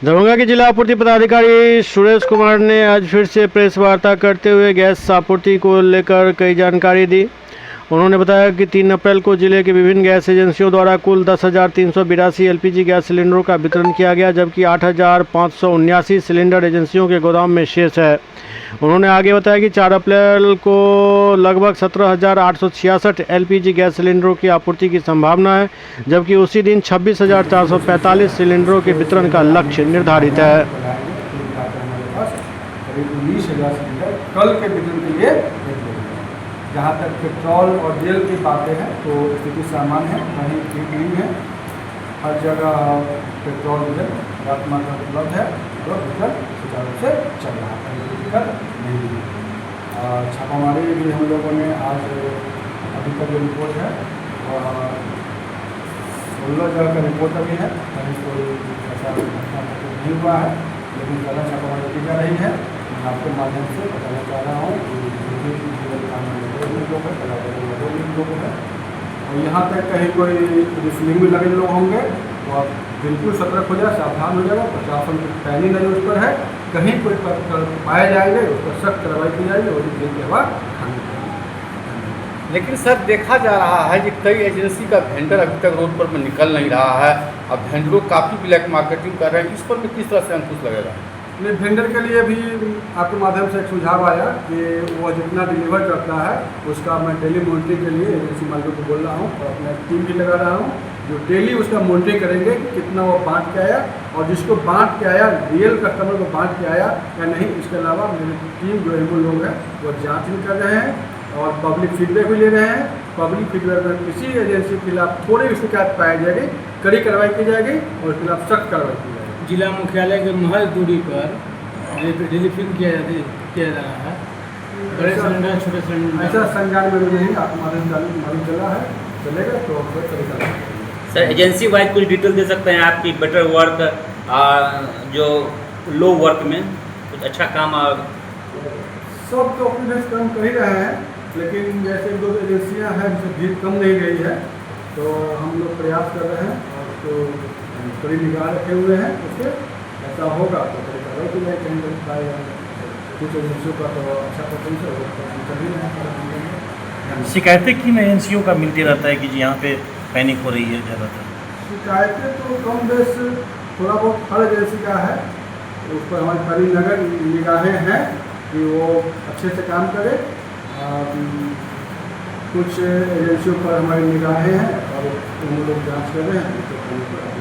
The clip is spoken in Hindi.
दरभंगा के जिला आपूर्ति पदाधिकारी सुरेश कुमार ने आज फिर से प्रेस वार्ता करते हुए गैस आपूर्ति को लेकर कई जानकारी दी। उन्होंने बताया कि 3 अप्रैल को जिले के विभिन्न गैस एजेंसियों द्वारा कुल 10,382 एलपीजी गैस सिलेंडरों का वितरण किया गया, जबकि 8,579 सिलेंडर एजेंसियों के गोदाम में शेष है। उन्होंने आगे बताया कि 4 अप्रैल को लगभग 17,866 एलपीजी गैस सिलेंडरों की आपूर्ति की संभावना है, जबकि उसी दिन 26,445 सिलेंडरों के वितरण का लक्ष्य निर्धारित है। कल के वितरण के लिए जहाँ तक पेट्रोल और डीजल की बातें हैं तो स्थिति सामान्य है, कहीं ठीक नहीं है। हर जगह पेट्रोल डीजल पर्याप्त मात्रा में उपलब्ध है और वितरण सुचारू से चल रहा है, कोई दिक्कत नहीं है। छापामारी भी हम लोगों ने आज अभी तक जो रिपोर्ट है 16 जगह का रिपोर्ट अभी है, कहीं कोई ऐसा घटना नहीं हुआ है, लेकिन ज़्यादा छापामारी की जा रही है। मैं आपके माध्यम से बताना चाह रहा हूँ लोग है और यहाँ तक कहीं कोई रिफिलिंग में लगे लोग होंगे तो आप बिल्कुल सतर्क हो जाए, सावधान हो जाएगा। प्रशासन की पैनी नजर उस पर है, कहीं कोई पाए जाएंगे उस पर सख्त कार्रवाई की जाएगी और जेल के बाद खाने पाएंगे। लेकिन सर देखा जा रहा है कि कई एजेंसी का वेंडर अभी तक रोड पर निकल नहीं रहा है, अब वेंडरों काफ़ी ब्लैक मार्केटिंग कर रहे हैं, इस पर भी किस तरह से अंकुश लगेगा? नहीं, वेंडर के लिए भी आपके माध्यम से एक सुझाव आया कि वो जितना डिलीवर करता है उसका मैं डेली मॉनिटरिंग के लिए एजेंसी मालिकों को बोल रहा हूँ और अपना टीम भी लगा रहा हूँ जो डेली उसका मॉनिटरिंग करेंगे कि कितना वो बांट के आया और जिसको बांट के आया रियल कस्टमर को बांट के आया या नहीं। इसके अलावा मेरी टीम जो एमओ लोग हैं वो जाँच भी कर रहे हैं और पब्लिक फीडबैक भी ले रहे हैं। पब्लिक फीडबैक में किसी एजेंसी के खिलाफ थोड़ी शिकायत पाई जाएगी, कड़ी कार्रवाई की जाएगी और उसके खिलाफ सख्त कार्रवाई की जाएगी। जिला मुख्यालय के महज दूरी पर रिफिलिंग किया जा रहा है, बड़े सिलेंडर छोटे सिलेंडर ऐसा संज्ञान में भी नहीं। आप मालूम चला है चलेगा तो तरीका। सर एजेंसी वाइज कुछ डिटेल दे सकते हैं आपकी बेटर वर्क जो लो वर्क में कुछ अच्छा काम सब तो अपने काम कर ही रहे हैं, लेकिन जैसे 2 एजेंसियां हैं जिसमें भीड़ कम नहीं गई है तो हम लोग प्रयास कर रहे हैं और उसको कड़ी निगाह रखे हुए हैं। उससे ऐसा होगा तो कड़ी कार्रवाई की जाए। कहीं कुछ एजेंसियों का तो अच्छा पोटेंशियल कर ही रहे। शिकायतें किन एजेंसियों का मिलती रहता है कि जी यहाँ पे पैनिक हो रही है ज़्यादातर? शिकायतें तो कम बेश थोड़ा बहुत हर एजेंसी का है, उस पर हमारी कड़ी नगर निगाहें हैं कि वो अच्छे से काम करे। कुछ एजेंसियों पर हमारी निगाहें हैं और हम लोग जाँच कर रहे हैं।